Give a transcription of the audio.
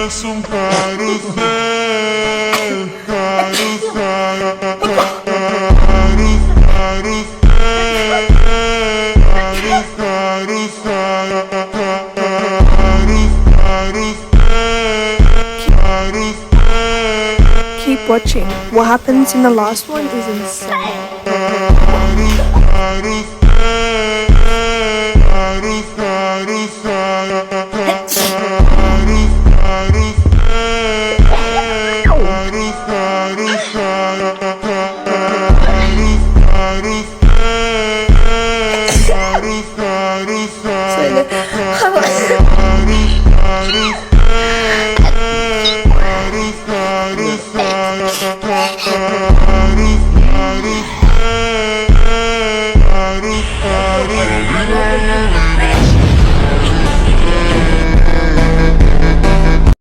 es un carrusel, carrusel, Keep watching. What happens in the last one is insane.